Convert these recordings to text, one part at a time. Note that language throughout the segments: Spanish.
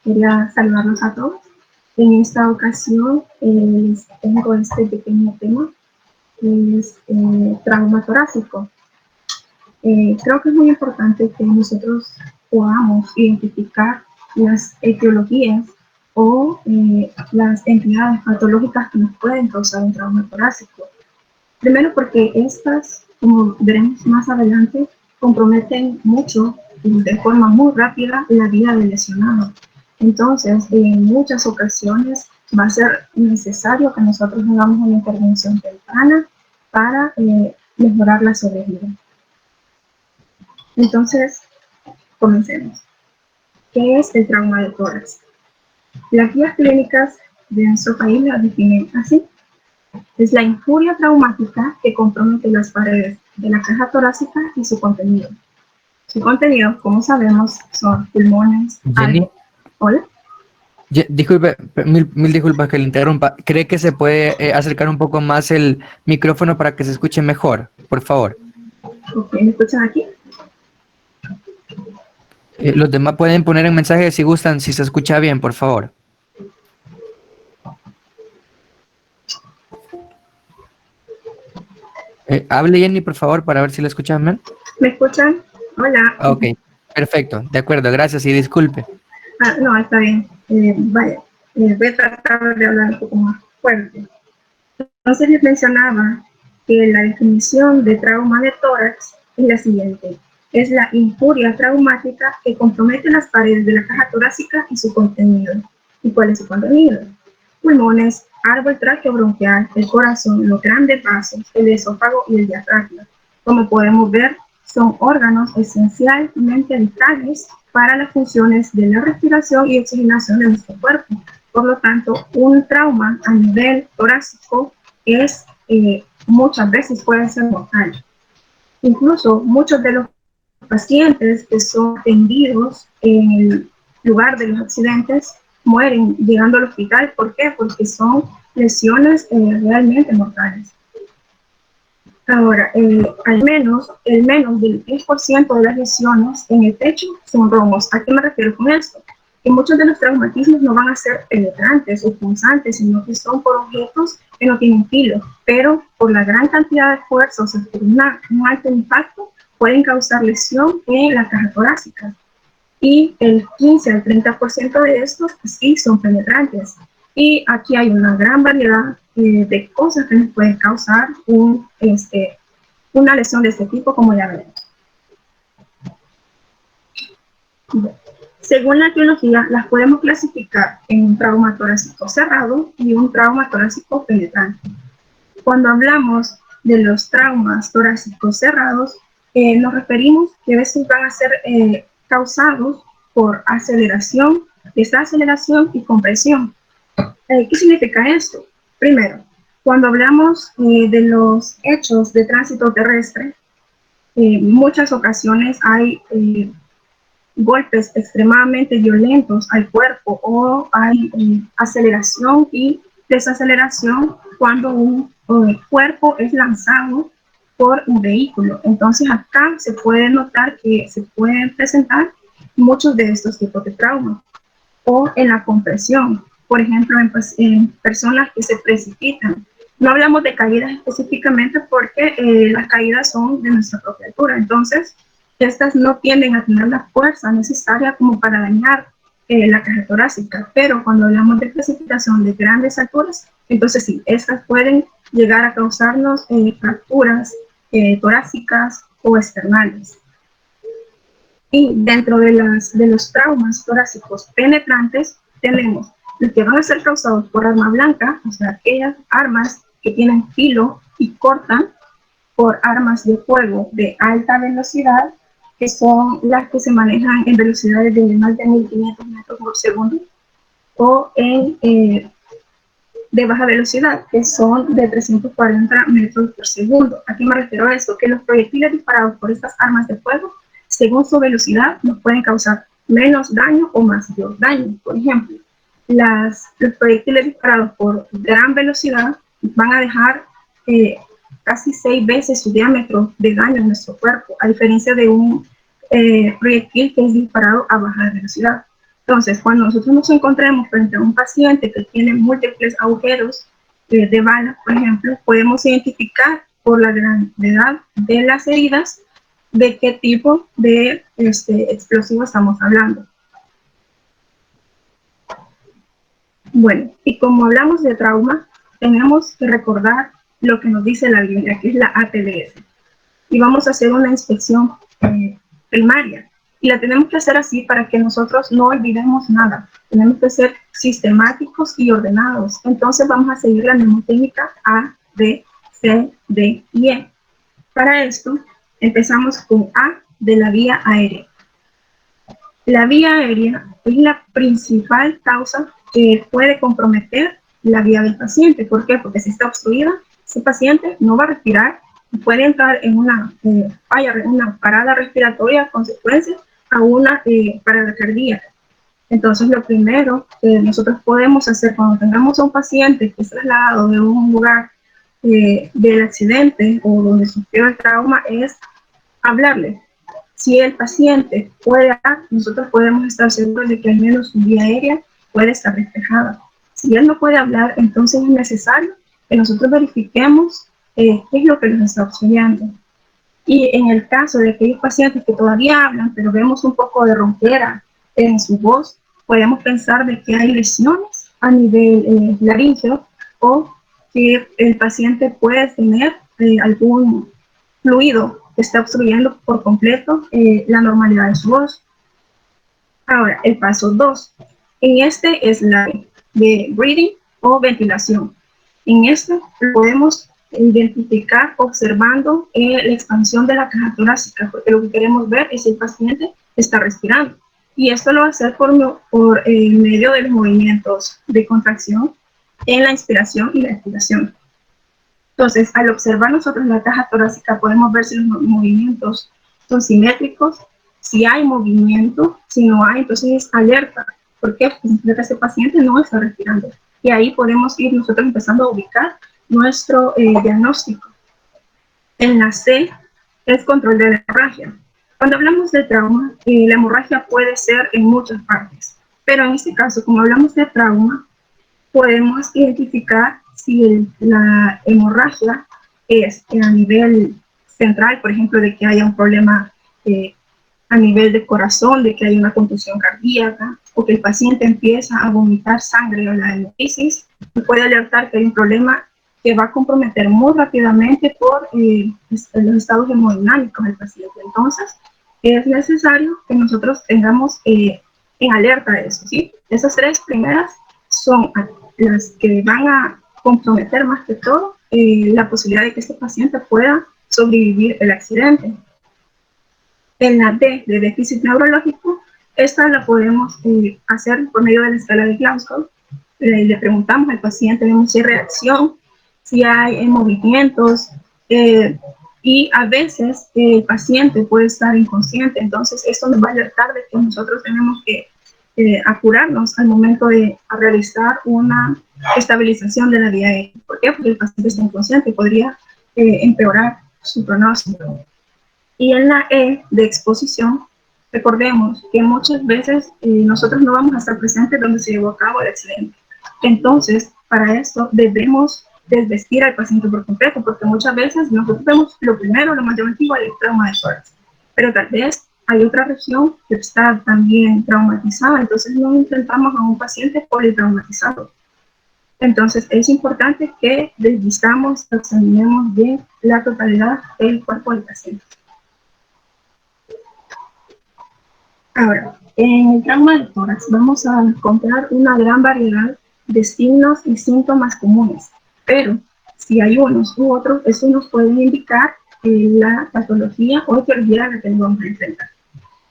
Quería saludarlos a todos. En esta ocasión les tengo este pequeño tema, que es trauma torácico. Creo que es muy importante que nosotros podamos identificar las etiologías o las entidades patológicas que nos pueden causar un trauma torácico. Primero porque estas, como veremos más adelante, comprometen mucho y de forma muy rápida la vida del lesionado. Entonces, en muchas ocasiones va a ser necesario que nosotros hagamos una intervención temprana para mejorar la sobrevida. Entonces, comencemos. ¿Qué es el trauma de tórax? Las guías clínicas de nuestro país la definen así. Es la injuria traumática que compromete las paredes de la caja torácica y su contenido. Su contenido, como sabemos, son pulmones. Jenny. Hola. Disculpe, mil disculpas que le interrumpa. ¿Cree que se puede acercar un poco más el micrófono para que se escuche mejor? Por favor. Ok, ¿me escuchan aquí? Los demás pueden poner en mensaje si gustan, si se escucha bien, por favor. Hable Jenny, por favor, para ver si la escuchan bien. ¿Me escuchan? Hola. Ok, perfecto, de acuerdo, gracias y disculpe. No, está bien. Vaya, voy a tratar de hablar un poco más fuerte. Entonces les mencionaba que la definición de trauma de tórax es la siguiente. Es la injuria traumática que compromete las paredes de la caja torácica y su contenido. ¿Y cuál es su contenido? Pulmones, árbol traqueobronquial, el corazón, los grandes vasos, el esófago y el diafragma. Como podemos ver, son órganos esencialmente vitales para las funciones de la respiración y oxigenación de nuestro cuerpo. Por lo tanto, un trauma a nivel torácico es muchas veces puede ser mortal. Incluso muchos de los pacientes que son atendidos en el lugar de los accidentes mueren llegando al hospital. ¿Por qué? Porque son lesiones realmente mortales. Ahora, el menos del 10% de las lesiones en el pecho son rombos. ¿A qué me refiero con esto? Que muchos de los traumatismos no van a ser penetrantes o punzantes, sino que son por objetos que no tienen filo, pero por la gran cantidad de fuerza, o sea, por un alto impacto, pueden causar lesión en la caja torácica. Y el 15 al 30% de estos pues, sí son penetrantes. Y aquí hay una gran variedad de cosas que nos pueden causar una lesión de este tipo, como ya veremos. Según la etiología, las podemos clasificar en un trauma torácico cerrado y un trauma torácico penetrante. Cuando hablamos de los traumas torácicos cerrados, nos referimos que a veces van a ser causados por aceleración, desaceleración y compresión. ¿Qué significa esto? Primero, cuando hablamos de los hechos de tránsito terrestre, muchas ocasiones hay golpes extremadamente violentos al cuerpo o hay aceleración y desaceleración cuando un cuerpo es lanzado por un vehículo. Entonces acá se puede notar que se pueden presentar muchos de estos tipos de traumas. O en la compresión, por ejemplo, en personas que se precipitan. No hablamos de caídas específicamente porque las caídas son de nuestra propia altura. Entonces, estas no tienden a tener la fuerza necesaria como para dañar la caja torácica. Pero cuando hablamos de precipitación de grandes alturas, entonces sí, estas pueden llegar a causarnos fracturas torácicas o esternales. Y dentro de los traumas torácicos penetrantes tenemos los que van a ser causados por arma blanca, o sea, aquellas armas que tienen filo y cortan, por armas de fuego de alta velocidad, que son las que se manejan en velocidades de más de 1500 metros por segundo, o de baja velocidad, que son de 340 metros por segundo. ¿A qué me refiero a esto? Que los proyectiles disparados por estas armas de fuego, según su velocidad, nos pueden causar menos daño o más daño. Por ejemplo, los proyectiles disparados por gran velocidad van a dejar casi 6 veces su diámetro de daño en nuestro cuerpo, a diferencia de un proyectil que es disparado a baja velocidad. Entonces, cuando nosotros nos encontremos frente a un paciente que tiene múltiples agujeros de bala, por ejemplo, podemos identificar por la gravedad de las heridas de qué tipo de explosivo estamos hablando. Bueno, y como hablamos de trauma, tenemos que recordar lo que nos dice la Biblia, que es la ATLS. Y vamos a hacer una inspección primaria. Y la tenemos que hacer así para que nosotros no olvidemos nada. Tenemos que ser sistemáticos y ordenados. Entonces vamos a seguir la mnemotécnica A, B, C, D y E. Para esto, empezamos con A de la vía aérea. La vía aérea es la principal causa que puede comprometer la vida del paciente. ¿Por qué? Porque si está obstruida, ese paciente no va a respirar y puede entrar en una parada respiratoria a consecuencia a una parada cardíaca. Entonces, lo primero que nosotros podemos hacer cuando tengamos a un paciente que es trasladado de un lugar del accidente o donde sufrió el trauma es hablarle. Si el paciente puede hablar, nosotros podemos estar seguros de que al menos su vía aérea puede estar despejada. Si él no puede hablar, entonces es necesario que nosotros verifiquemos qué es lo que nos está obstruyendo. Y en el caso de aquellos pacientes que todavía hablan, pero vemos un poco de ronquera en su voz, podemos pensar de que hay lesiones a nivel laríngeo o que el paciente puede tener algún fluido que está obstruyendo por completo la normalidad de su voz. Ahora, el paso 2. En este es la de breathing o ventilación. En este podemos identificar observando la expansión de la caja torácica, porque lo que queremos ver es si el paciente está respirando. Y esto lo va a hacer por medio de los movimientos de contracción en la inspiración y la expiración. Entonces, al observar nosotros la caja torácica, podemos ver si los movimientos son simétricos, si hay movimiento, si no hay, entonces es alerta. ¿Por qué? Porque ese paciente no está respirando. Y ahí podemos ir nosotros empezando a ubicar nuestro diagnóstico. En la C es control de la hemorragia. Cuando hablamos de trauma, la hemorragia puede ser en muchas partes, pero en este caso, como hablamos de trauma, podemos identificar si la hemorragia es a nivel central, por ejemplo, de que haya un problema a nivel de corazón, de que haya una contusión cardíaca, o que el paciente empieza a vomitar sangre o la hemolisis, puede alertar que hay un problema que va a comprometer muy rápidamente por los estados hemodinámicos del paciente. Entonces, es necesario que nosotros tengamos en alerta eso, ¿sí? Esas tres primeras son las que van a comprometer más que todo la posibilidad de que este paciente pueda sobrevivir el accidente. En la D de déficit neurológico, esta la podemos hacer por medio de la escala de Glasgow. Le preguntamos al paciente, vemos si hay reacción, si hay movimientos, y a veces el paciente puede estar inconsciente, entonces esto nos va a alertar de que nosotros tenemos que apurarnos al momento de realizar una estabilización de la vía aérea. ¿Por qué? Porque el paciente está inconsciente y podría empeorar su pronóstico. Y en la E de exposición, recordemos que muchas veces nosotros no vamos a estar presentes donde se llevó a cabo el accidente. Entonces, para esto debemos desvestir al paciente por completo, porque muchas veces nosotros vemos lo primero, lo más llamativo, el trauma de tórax, pero tal vez hay otra región que está también traumatizada, entonces no intentamos a un paciente politraumatizado. Entonces es importante que desvistamos, examinemos bien la totalidad del cuerpo del paciente. Ahora, en el trauma de tórax vamos a encontrar una gran variedad de signos y síntomas comunes, pero si hay unos u otros, eso nos puede indicar la patología o etiología a la que nos vamos a enfrentar.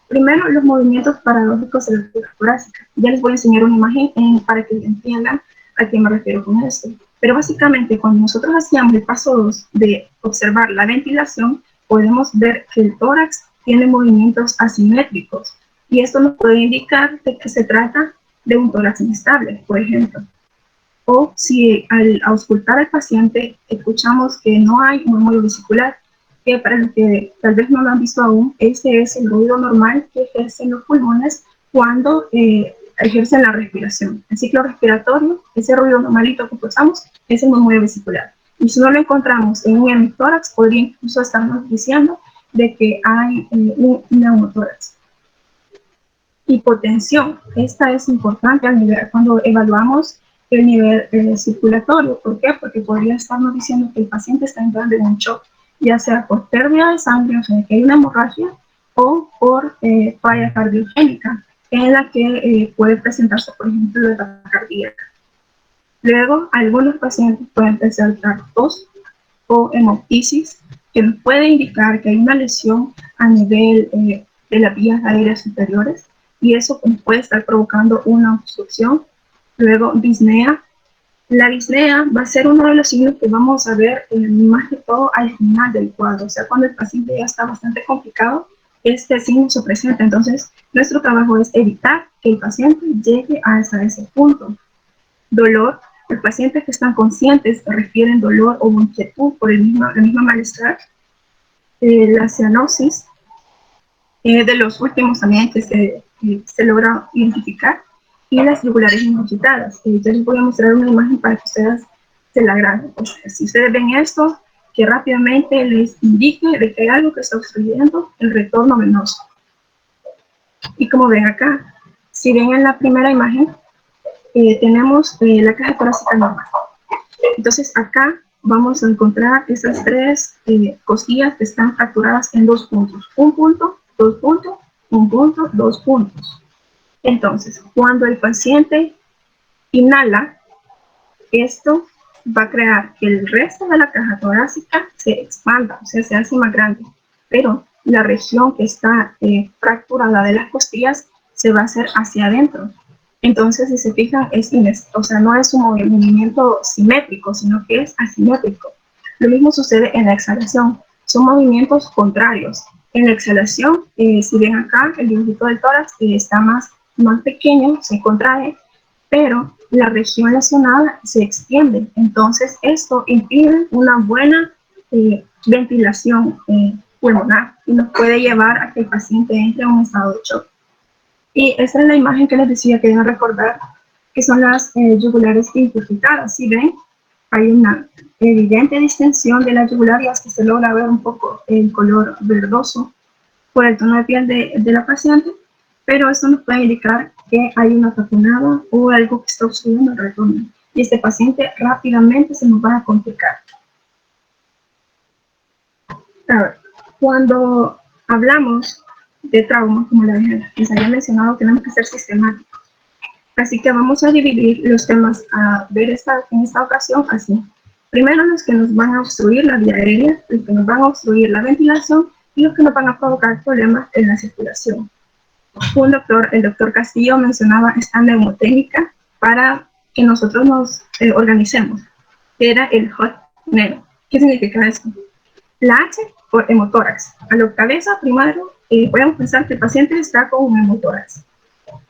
Primero, los movimientos paradójicos de la figura torácica. Ya les voy a enseñar una imagen para que entiendan a qué me refiero con esto. Pero básicamente, cuando nosotros hacíamos el paso 2 de observar la ventilación, podemos ver que el tórax tiene movimientos asimétricos. Y esto nos puede indicar de que se trata de un tórax inestable, por ejemplo. O si al auscultar al paciente escuchamos que no hay murmullo vesicular, que para los que tal vez no lo han visto aún, ese es el ruido normal que ejercen los pulmones cuando ejercen la respiración. El ciclo respiratorio, ese ruido normalito que escuchamos, es el murmullo vesicular. Y si no lo encontramos en un hemitórax, podría incluso estarnos diciendo de que hay un neumotórax. Hipotensión, esta es importante al nivel, cuando evaluamos el nivel circulatorio. ¿Por qué? Porque podría estarnos diciendo que el paciente está entrando en un shock, ya sea por pérdida de sangre, o sea, que hay una hemorragia, o por falla cardiogénica, en la que puede presentarse, por ejemplo, la taquicardia. Luego, algunos pacientes pueden presentar tos o hemoptisis, que nos puede indicar que hay una lesión a nivel de las vías aéreas superiores, y eso puede estar provocando una obstrucción. Luego, disnea. La disnea va a ser uno de los signos que vamos a ver más que todo al final del cuadro, o sea, cuando el paciente ya está bastante complicado, este signo se presenta. Entonces, nuestro trabajo es evitar que el paciente llegue hasta ese punto. Dolor. Los pacientes que están conscientes refieren dolor o inquietud por el mismo malestar. La cianosis, de los últimos también que se logra identificar, y las yugulares ingurgitadas. Yo les voy a mostrar una imagen para que ustedes se la graben. O sea, si ustedes ven esto, que rápidamente les indique de que hay algo que está obstruyendo el retorno venoso. Y como ven acá, si ven en la primera imagen, tenemos la caja torácica normal. Entonces acá vamos a encontrar esas tres costillas que están fracturadas en 2 puntos. 1 punto, 2 puntos, 1 punto, 2 puntos. Entonces, cuando el paciente inhala, esto va a crear que el resto de la caja torácica se expanda, o sea, se hace más grande. Pero la región que está fracturada de las costillas se va a hacer hacia adentro. Entonces, si se fijan, o sea, no es un movimiento simétrico, sino que es asimétrico. Lo mismo sucede en la exhalación. Son movimientos contrarios. En la exhalación, si ven acá, el dibujito del tórax está más pequeño, se contrae, pero la región lesionada se extiende. Entonces, esto impide una buena ventilación pulmonar y nos puede llevar a que el paciente entre en un estado de shock. Y esa es la imagen que les decía que deben recordar, que son las yugulares ingurgitadas. Si ven, hay una evidente distensión de la yugular y hasta se logra ver un poco el color verdoso por el tono de piel de la paciente, pero eso nos puede indicar que hay una taponada o algo que está obstruyendo el retorno. Y este paciente rápidamente se nos va a complicar. A ver, cuando hablamos de trauma, como les había mencionado, tenemos que ser sistemáticos. Así que vamos a dividir los temas a ver en esta ocasión así. Primero, los que nos van a obstruir la vía aérea, los que nos van a obstruir la ventilación y los que nos van a provocar problemas en la circulación. El doctor Castillo mencionaba esta neumotécnica para que nosotros nos organicemos, que era el HOT-NEU. ¿Qué significa esto? La H por hemotórax. A la cabeza, primero, podemos pensar que el paciente está con un hemotórax.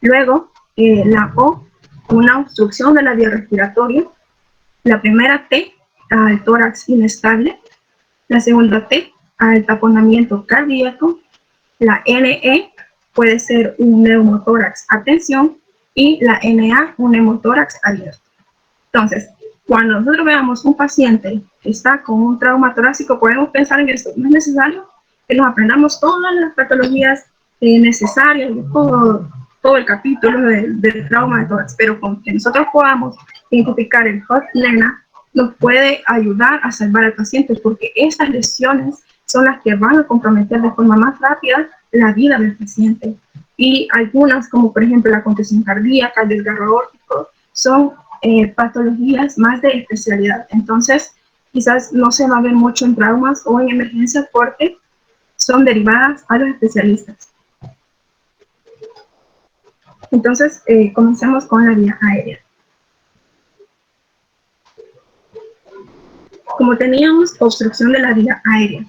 Luego, la O, una obstrucción de la vía respiratoria. La primera T, al tórax inestable. La segunda T, al taponamiento cardíaco. La NE puede ser un neumotórax a tensión y la NA, un neumotórax abierto. Entonces, cuando nosotros veamos un paciente que está con un trauma torácico, podemos pensar en esto. No es necesario que nos aprendamos todas las patologías necesarias, todo el capítulo del trauma de tórax, pero con que nosotros podamos identificar el HOT-LENA, nos puede ayudar a salvar al paciente, porque estas lesiones son las que van a comprometer de forma más rápida la vida del paciente. Y algunas, como por ejemplo la contusión cardíaca, el desgarro aórtico, son patologías más de especialidad. Entonces, quizás no se va a ver mucho en traumas o en emergencias porque son derivadas a los especialistas. Entonces, comencemos con la vía aérea. Como teníamos obstrucción de la vía aérea,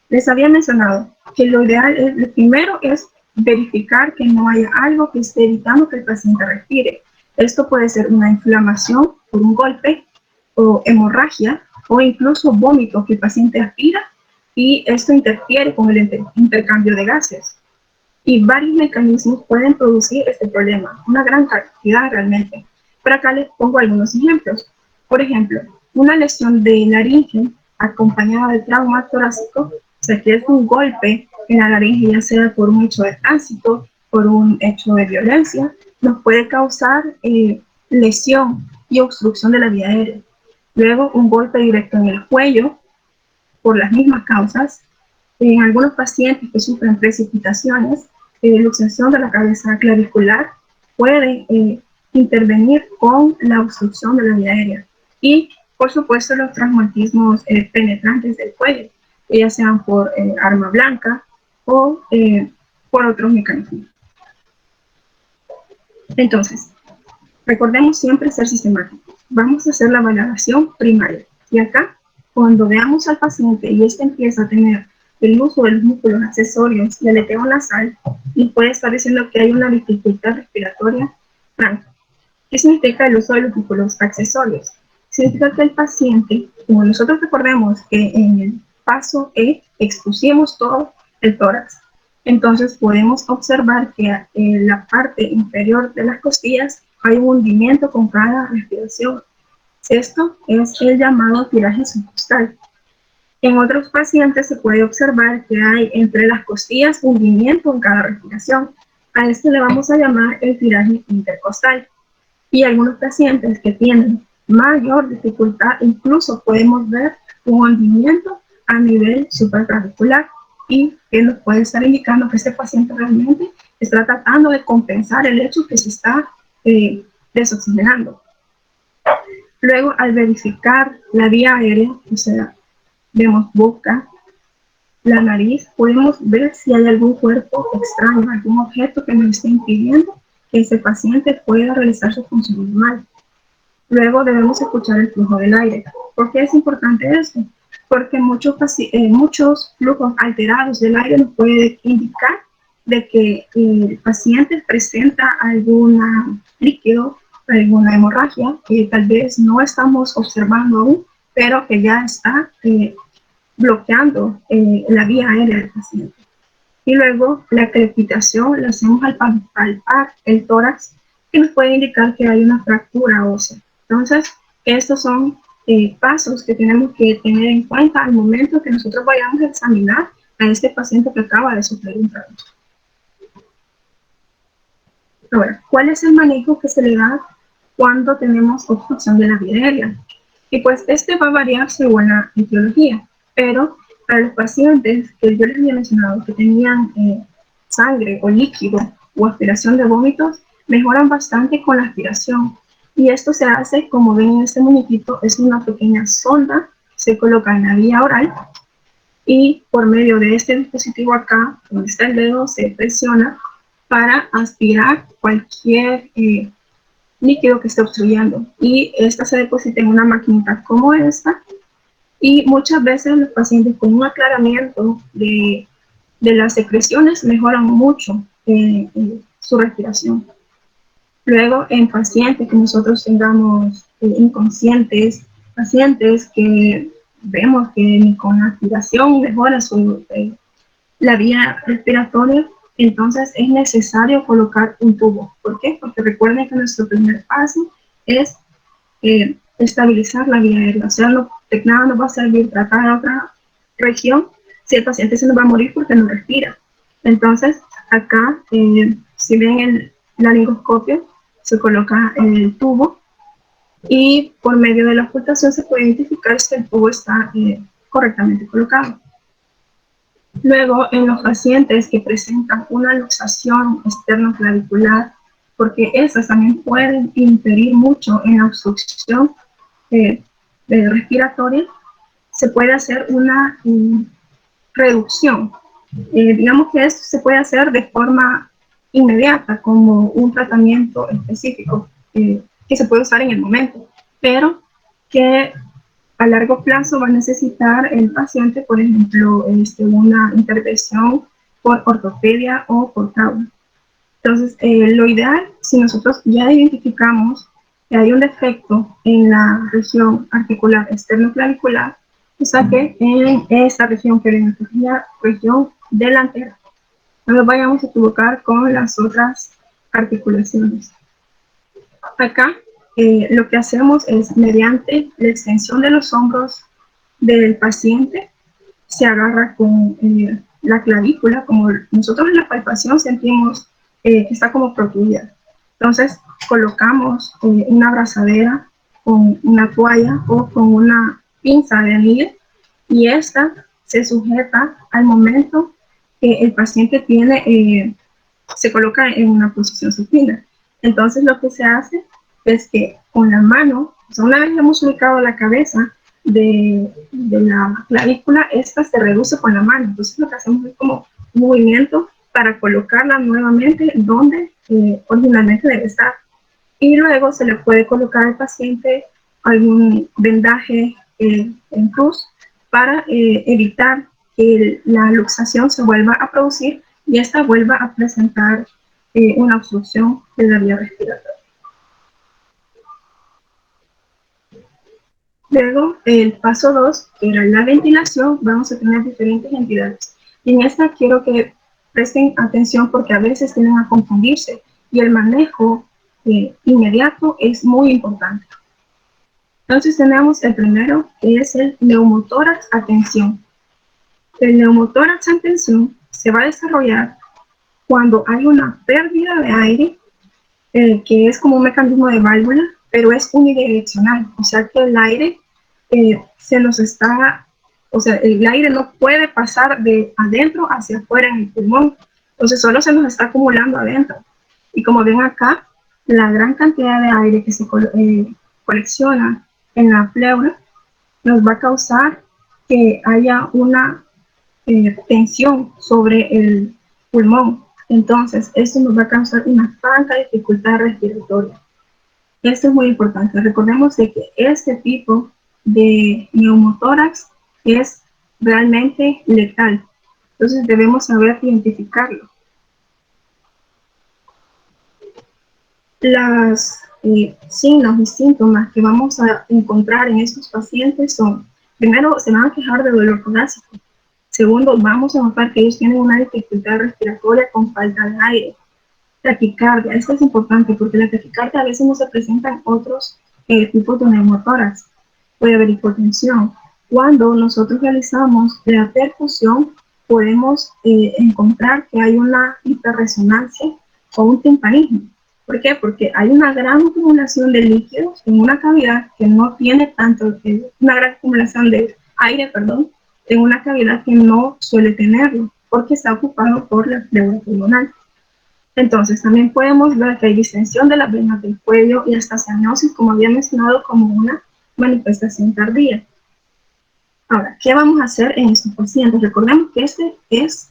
les había mencionado que lo primero es verificar que no haya algo que esté evitando que el paciente respire. Esto puede ser una inflamación por un golpe o hemorragia o incluso vómito que el paciente aspira y esto interfiere con el intercambio de gases. Y varios mecanismos pueden producir este problema, una gran cantidad realmente. Pero acá les pongo algunos ejemplos. Por ejemplo, una lesión de laringe acompañada de trauma torácico, o sea, que es un golpe en la laringe, ya sea por un hecho de tránsito, por un hecho de violencia, nos puede causar lesión y obstrucción de la vía aérea. Luego, un golpe directo en el cuello, por las mismas causas. En algunos pacientes que sufren precipitaciones, luxación de la cabeza clavicular puede intervenir con la obstrucción de la vía aérea. Y, por supuesto, los traumatismos penetrantes del cuello, ya sean por arma blanca o por otros mecanismos. Entonces, recordemos siempre ser sistemáticos. Vamos a hacer la valoración primaria. Y acá, cuando veamos al paciente y este empieza a tener el uso de los músculos accesorios y aleteo nasal, y puede estar diciendo que hay una dificultad respiratoria franca. ¿Qué significa el uso de los músculos accesorios? Significa que el paciente, como nosotros recordemos que en el paso E expusimos todo el tórax, entonces podemos observar que en la parte inferior de las costillas hay un hundimiento con cada respiración. Esto es el llamado tiraje subcostal. En otros pacientes se puede observar que hay entre las costillas hundimiento en cada respiración. A esto le vamos a llamar el tiraje intercostal. Y algunos pacientes que tienen mayor dificultad, incluso podemos ver un hundimiento a nivel supraclavicular, y que nos puede estar indicando que este paciente realmente está tratando de compensar el hecho que se está desoxigenando. Luego, al verificar la vía aérea, o sea, vemos boca, la nariz, podemos ver si hay algún cuerpo extraño, algún objeto que nos esté impidiendo que ese paciente pueda realizar su función normal. Luego debemos escuchar el flujo del aire. ¿Por qué es importante esto? Porque muchos flujos alterados del aire nos pueden indicar de que el paciente presenta algún líquido, alguna hemorragia que tal vez no estamos observando aún, pero que ya está bloqueando la vía aérea del paciente. Y luego la crepitación la hacemos al palpar el tórax, que nos puede indicar que hay una fractura ósea. Entonces, estos son pasos que tenemos que tener en cuenta al momento que nosotros vayamos a examinar a este paciente que acaba de sufrir un trauma. Ahora, ¿cuál es el manejo que se le da cuando tenemos obstrucción de la vía aérea? Y pues este va a variar según la etiología, pero para los pacientes que yo les había mencionado que tenían sangre o líquido o aspiración de vómitos, mejoran bastante con la aspiración. Y esto se hace, como ven en este muñequito, es una pequeña sonda, se coloca en la vía oral y por medio de este dispositivo acá, donde está el dedo, se presiona para aspirar cualquier líquido que esté obstruyendo. Y esta se deposita en una maquinita como esta. Y muchas veces los pacientes con un aclaramiento de las secreciones mejoran mucho su respiración. Luego, en pacientes que nosotros tengamos inconscientes, pacientes que vemos que ni con la aspiración mejora la vía respiratoria, entonces es necesario colocar un tubo. ¿Por qué? Porque recuerden que nuestro primer paso es estabilizar la vía aérea. O sea, de nada nos va a servir tratar a otra región si el paciente se nos va a morir porque no respira. Entonces, acá, si ven el laringoscopio, se coloca el tubo y por medio de la ocultación se puede identificar si el tubo está correctamente colocado. Luego, en los pacientes que presentan una luxación externo-clavicular, porque esas también pueden interferir mucho en la obstrucción respiratoria, se puede hacer una reducción. Digamos que esto se puede hacer de forma inmediata, como un tratamiento específico que se puede usar en el momento, pero que a largo plazo va a necesitar el paciente, por ejemplo, una intervención por ortopedia o por trauma. Entonces, lo ideal, si nosotros ya identificamos que hay un defecto en la región articular externo-clavicular, o sea que en esta región, que es la región delantera, No nos vayamos a equivocar con las otras articulaciones. Acá lo que hacemos es, mediante la extensión de los hombros del paciente, se agarra con la clavícula, como nosotros en la palpación sentimos que está como protruida. Entonces colocamos una abrazadera con una toalla o con una pinza de anillo, y esta se sujeta al momento que el paciente se coloca en una posición supina. Entonces lo que se hace es que con la mano, o sea, una vez hemos ubicado la cabeza de la clavícula, esta se reduce con la mano. Entonces lo que hacemos es como un movimiento para colocarla nuevamente donde originalmente debe estar. Y luego se le puede colocar al paciente algún vendaje en cruz para evitar que la luxación se vuelva a producir y esta vuelva a presentar una obstrucción de la vía respiratoria. Luego, el paso 2, que era la ventilación, vamos a tener diferentes entidades. Y en esta quiero que presten atención porque a veces tienden a confundirse y el manejo inmediato es muy importante. Entonces tenemos el primero, que es el neumotórax a tensión. El neumotórax a tensión se va a desarrollar cuando hay una pérdida de aire, que es como un mecanismo de válvula, pero es unidireccional, o sea que el aire se nos está, o sea, el aire no puede pasar de adentro hacia afuera en el pulmón, entonces solo se nos está acumulando adentro. Y como ven acá, la gran cantidad de aire que se colecciona en la pleura nos va a causar que haya una tensión sobre el pulmón. Entonces, esto nos va a causar una franca dificultad respiratoria. Esto es muy importante. Recordemos de que este tipo de neumotórax es realmente letal. Entonces, debemos saber identificarlo. Los signos y síntomas que vamos a encontrar en estos pacientes son, primero, se van a quejar de dolor torácico. Segundo, vamos a notar que ellos tienen una dificultad respiratoria con falta de aire. Taquicardia, esto es importante porque la taquicardia a veces no se presentan otros tipos de neumotórax. Puede haber hipotensión. Cuando nosotros realizamos la percusión, podemos encontrar que hay una hiperresonancia o un timpanismo. ¿Por qué? Porque hay una gran acumulación de líquidos en una cavidad que no tiene tanto, una gran acumulación de aire, perdón, en una cavidad que no suele tenerlo, porque está ocupado por la pleura pulmonar. Entonces, también podemos ver que hay distensión de las venas del cuello y hasta cianosis, como había mencionado, como una manifestación tardía. Ahora, ¿qué vamos a hacer en estos pacientes? Recordemos que este es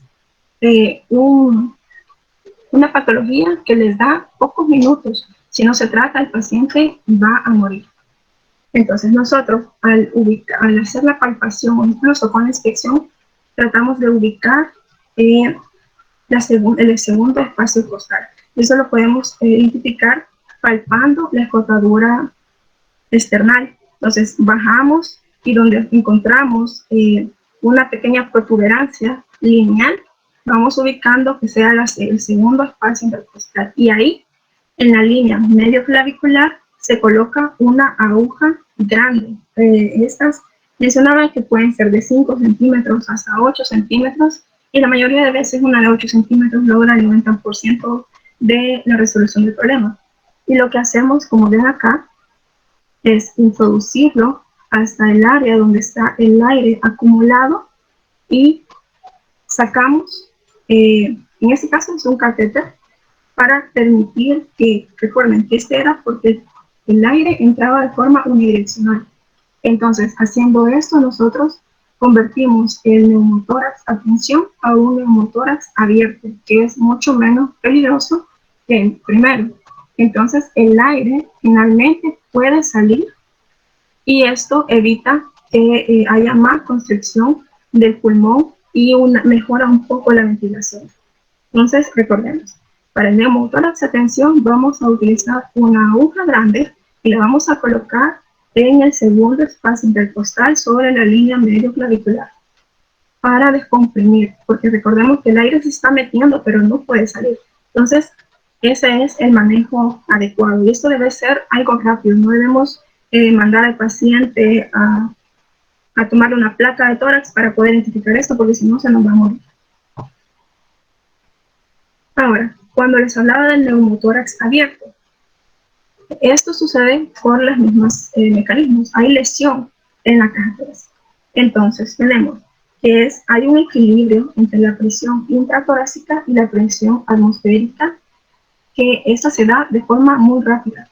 una patología que les da pocos minutos. Si no se trata, el paciente va a morir. Entonces nosotros al hacer la palpación o incluso con la inspección, tratamos de ubicar el segundo espacio costal. Eso lo podemos identificar palpando la escotadura external. Entonces bajamos y donde encontramos una pequeña protuberancia lineal, vamos ubicando que sea el segundo espacio intercostal. Y ahí, en la línea medio clavicular, se coloca una aguja grande. Estas mencionaban que pueden ser de 5 centímetros hasta 8 centímetros y la mayoría de veces una de 8 centímetros logra el 90% de la resolución del problema. Y lo que hacemos, como ven acá, es introducirlo hasta el área donde está el aire acumulado y sacamos, en este caso es un catéter, para permitir que, recuerden que este era porque el aire entraba de forma unidireccional. Entonces, haciendo esto, nosotros convertimos el neumotórax a tensión a un neumotórax abierto, que es mucho menos peligroso que el primero. Entonces, el aire finalmente puede salir y esto evita que haya más constricción del pulmón y mejora un poco la ventilación. Entonces, recordemos, para el neumotórax a tensión vamos a utilizar una aguja grande y la vamos a colocar en el segundo espacio intercostal sobre la línea medio clavicular. para descomprimir, porque recordemos que el aire se está metiendo, pero no puede salir. Entonces, ese es el manejo adecuado y esto debe ser algo rápido, no debemos mandar al paciente a tomar una placa de tórax para poder identificar esto, porque si no se nos va a morir. Ahora, cuando les hablaba del neumotórax abierto, esto sucede por los mismos mecanismos. Hay lesión en la caja torácica. Entonces, tenemos que hay un equilibrio entre la presión intratorácica y la presión atmosférica, que esta se da de forma muy rápida.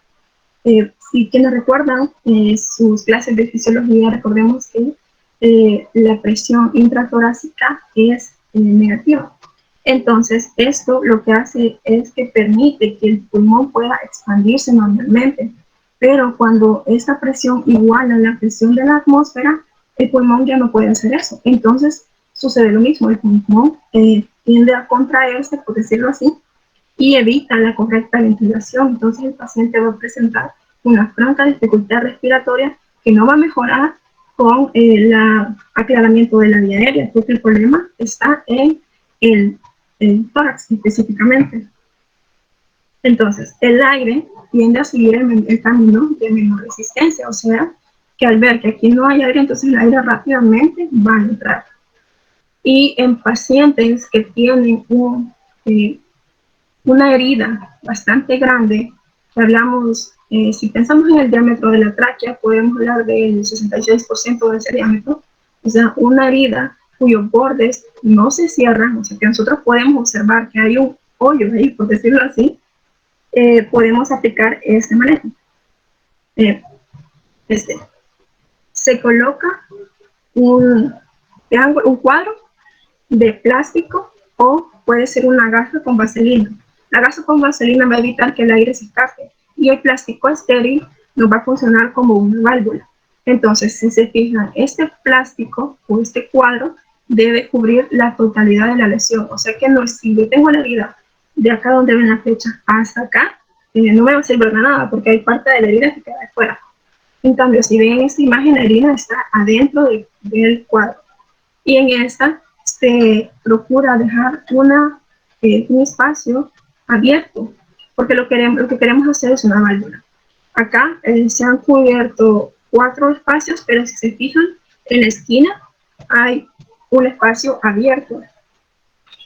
Si quienes recuerdan sus clases de fisiología, recordemos que la presión intratorácica es negativa. Entonces, esto lo que hace es que permite que el pulmón pueda expandirse normalmente, pero cuando esta presión iguala la presión de la atmósfera, el pulmón ya no puede hacer eso. Entonces, sucede lo mismo, el pulmón tiende a contraerse, por decirlo así, y evita la correcta ventilación. Entonces, el paciente va a presentar una franca dificultad respiratoria que no va a mejorar con el aclaramiento de la vía aérea, porque el problema está en el tórax específicamente. Entonces, el aire tiende a seguir el camino de menor resistencia, o sea, que al ver que aquí no hay aire, entonces el aire rápidamente va a entrar. Y en pacientes que tienen una herida bastante grande, hablamos, si pensamos en el diámetro de la tráquea, podemos hablar del 66% de ese diámetro, o sea, una herida cuyos bordes no se cierran, o sea, que nosotros podemos observar que hay un hoyo ahí, por decirlo así, podemos aplicar este manejo. Se coloca un cuadro de plástico o puede ser una gasa con vaselina. La gasa con vaselina va a evitar que el aire se escape y el plástico estéril nos va a funcionar como una válvula. Entonces, si se fijan, este plástico o este cuadro debe cubrir la totalidad de la lesión. O sea que no, si yo tengo la herida de acá donde ven la flecha hasta acá, no me va a servir de nada porque hay parte de la herida que queda de fuera. En cambio, si ven esta imagen, la herida está adentro del cuadro. Y en esta se procura dejar un espacio abierto, porque lo que queremos hacer es una válvula. Acá se han cubierto 4 espacios, pero si se fijan, en la esquina hay un espacio abierto.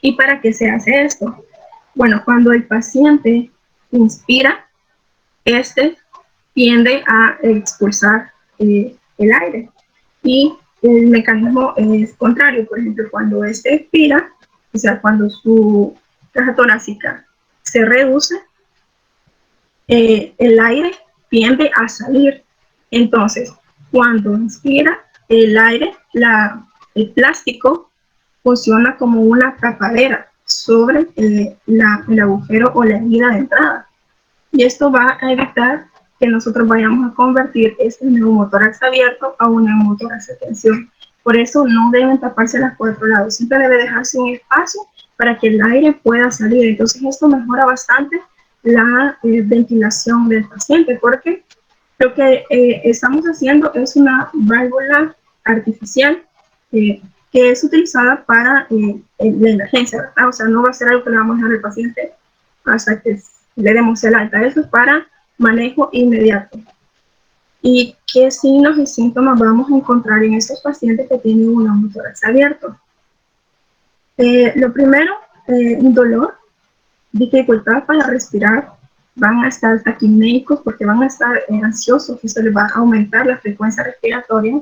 ¿Y para qué se hace esto? Bueno, cuando el paciente inspira, este tiende a expulsar el aire. Y el mecanismo es contrario. Por ejemplo, cuando este expira, o sea, cuando su caja torácica se reduce, el aire tiende a salir. Entonces, cuando inspira, el aire, el plástico funciona como una tapadera sobre el agujero o la herida de entrada. Y esto va a evitar que nosotros vayamos a convertir este neumotórax abierto a un neumotórax de tensión. Por eso no deben taparse los 4 lados, siempre debe dejarse un espacio para que el aire pueda salir. Entonces esto mejora bastante la ventilación del paciente, porque lo que estamos haciendo es una válvula artificial que es utilizada para la emergencia, ¿verdad? O sea, no va a ser algo que le vamos a dar al paciente hasta que le demos el alta. Eso es para manejo inmediato. ¿Y qué signos y síntomas vamos a encontrar en estos pacientes que tienen un neumotórax abierto? Lo primero, un dolor, dificultad para respirar, van a estar taquimnéicos porque van a estar ansiosos y se les va a aumentar la frecuencia respiratoria.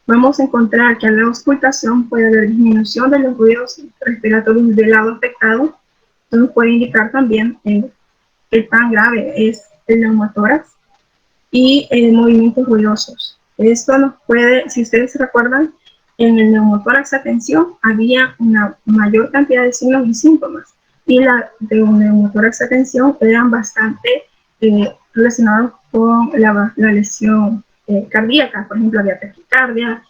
Vamos a encontrar que a la auscultación puede haber disminución de los ruidos respiratorios del lado afectado. Entonces puede indicar también qué tan grave es el neumotórax y movimientos ruidosos. Esto nos puede, si ustedes se recuerdan, en el neumotórax a tensión había una mayor cantidad de signos y síntomas, y la de un neumotórax a tensión eran bastante relacionados con la lesión cardíaca. Por ejemplo, había taquicardia,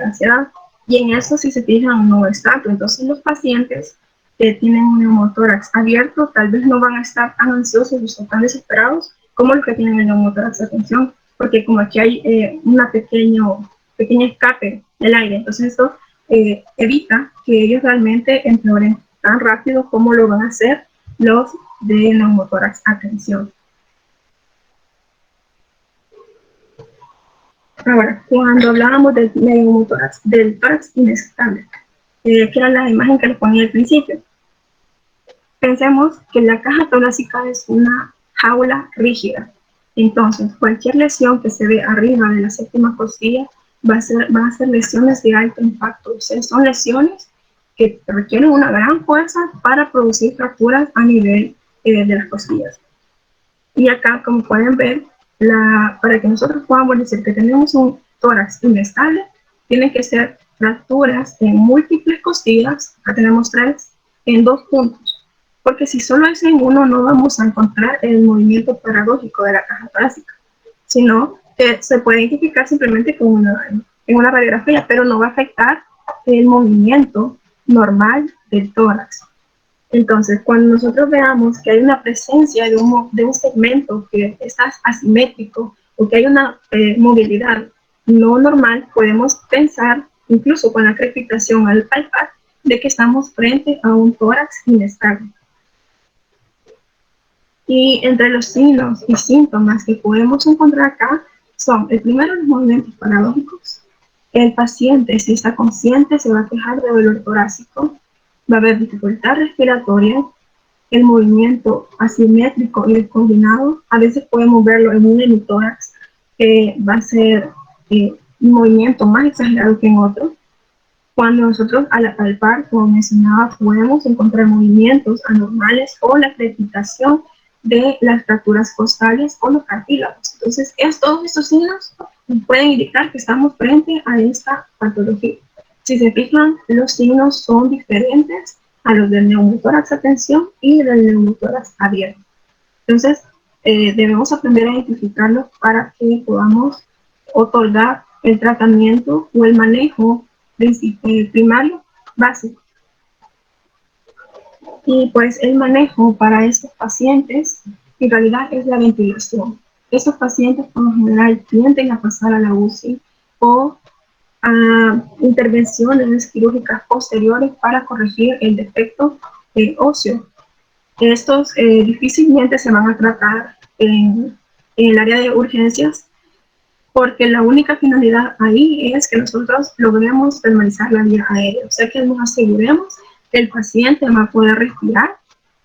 ansiedad, y en eso, si se fijan, no es tanto. Entonces los pacientes que tienen un neumotórax abierto tal vez no van a estar tan ansiosos o tan desesperados como los que tienen el neumotórax a tensión, porque como aquí hay una pequeña escape del aire, entonces esto evita que ellos realmente empeoren tan rápido como lo van a hacer los de neumotórax a tensión. Ahora, cuando hablábamos del neumotórax, del tórax inestable, que era la imagen que les ponía al principio, pensemos que la caja torácica es una jaula rígida. Entonces, cualquier lesión que se ve arriba de la séptima costilla van a ser lesiones de alto impacto. O sea, son lesiones que requieren una gran fuerza para producir fracturas a nivel de las costillas. Y acá, como pueden ver, para que nosotros podamos decir que tenemos un tórax inestable, tienen que ser fracturas en múltiples costillas, acá tenemos 3, en 2 puntos. Porque si solo es en uno, no vamos a encontrar el movimiento paradójico de la caja torácica, sino que se puede identificar simplemente con en una radiografía, pero no va a afectar el movimiento normal del tórax. Entonces, cuando nosotros veamos que hay una presencia de un segmento que está asimétrico o que hay una movilidad no normal, podemos pensar, incluso con la crepitación al palpar, de que estamos frente a un tórax inestable. Y entre los signos y síntomas que podemos encontrar acá son, el primero, los movimientos paradójicos. El paciente, si está consciente, se va a quejar de dolor torácico, va a haber dificultad respiratoria, el movimiento asimétrico y descoordinado. A veces podemos verlo en un hemitórax que va a ser un movimiento más exagerado que en otro. Cuando nosotros al palpar, como mencionaba, podemos encontrar movimientos anormales o la crepitación de las fracturas costales o los cartílagos. Entonces, todos estos signos pueden indicar que estamos frente a esta patología. Si se fijan, los signos son diferentes a los del neumotórax a tensión y del neumotórax abierto. Entonces, debemos aprender a identificarlos para que podamos otorgar el tratamiento o el manejo primario básico. Y pues el manejo para estos pacientes en realidad es la ventilación. Estos pacientes por lo general tienden a pasar a la UCI o a intervenciones quirúrgicas posteriores para corregir el defecto óseo. Estos difícilmente se van a tratar en el área de urgencias porque la única finalidad ahí es que nosotros logremos permanecer la vía aérea, o sea que nos aseguremos que el paciente va a poder respirar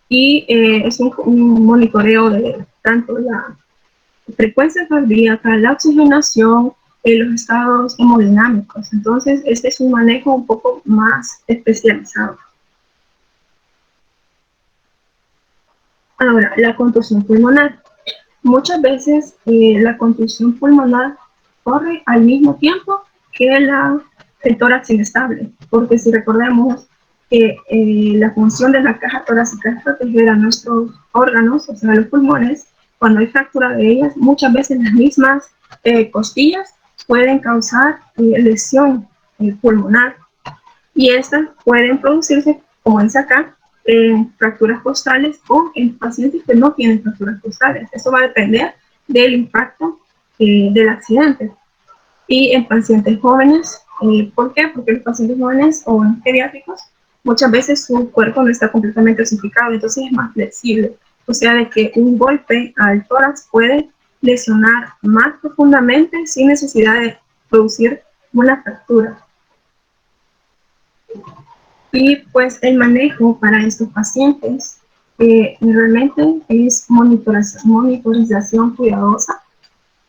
y es un monitoreo de tanto la frecuencia cardíaca, la oxigenación, los estados hemodinámicos. Entonces, este es un manejo un poco más especializado. Ahora, la contusión pulmonar. Muchas veces la contusión pulmonar corre al mismo tiempo que el tórax inestable, porque si recordemos que la función de la caja torácica es proteger a nuestros órganos, o sea, los pulmones, cuando hay fractura de ellas, muchas veces las mismas costillas pueden causar lesión pulmonar y estas pueden producirse, como dice acá, en fracturas costales o en pacientes que no tienen fracturas costales. Eso va a depender del impacto del accidente. Y en pacientes jóvenes, ¿por qué? Porque los pacientes jóvenes o en pediátricos, muchas veces su cuerpo no está completamente osificado, entonces es más flexible. O sea, de que un golpe al tórax puede lesionar más profundamente sin necesidad de producir una fractura. Y pues el manejo para estos pacientes realmente es monitorización cuidadosa,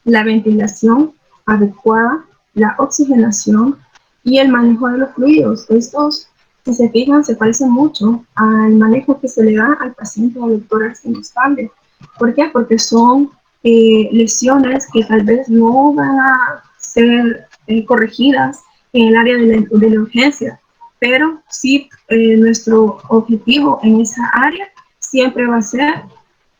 la ventilación adecuada, la oxigenación y el manejo de los fluidos. Estos, si se fijan, se parecen mucho al manejo que se le da al paciente del tórax inestable. ¿Por qué? Porque son lesiones que tal vez no van a ser corregidas en el área de la urgencia, pero sí nuestro objetivo en esa área siempre va a ser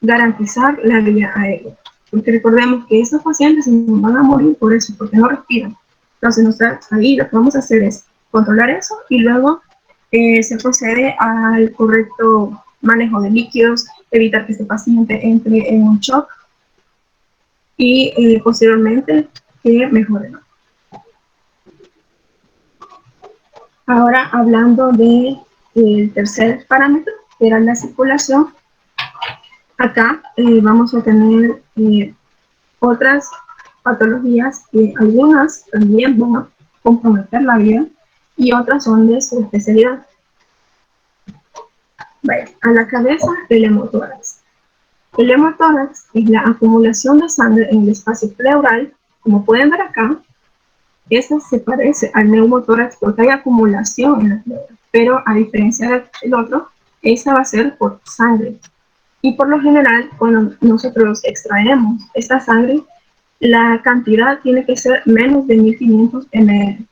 garantizar la vía aérea. Porque recordemos que esos pacientes van a morir por eso, porque no respiran. Entonces, ahí lo que vamos a hacer es controlar eso y luego se procede al correcto manejo de líquidos, evitar que este paciente entre en un shock y posteriormente que mejore. Ahora hablando del tercer parámetro, que era la circulación, acá vamos a tener otras patologías que algunas también van a comprometer la vida y otras son de su especialidad. Vaya, a la cabeza, el hemotórax. El hemotórax es la acumulación de sangre en el espacio pleural. Como pueden ver acá, esta se parece al neumotórax porque hay acumulación en la pleura, pero a diferencia del otro, esta va a ser por sangre. Y por lo general, cuando nosotros extraemos esta sangre, la cantidad tiene que ser menos de 1500 ml.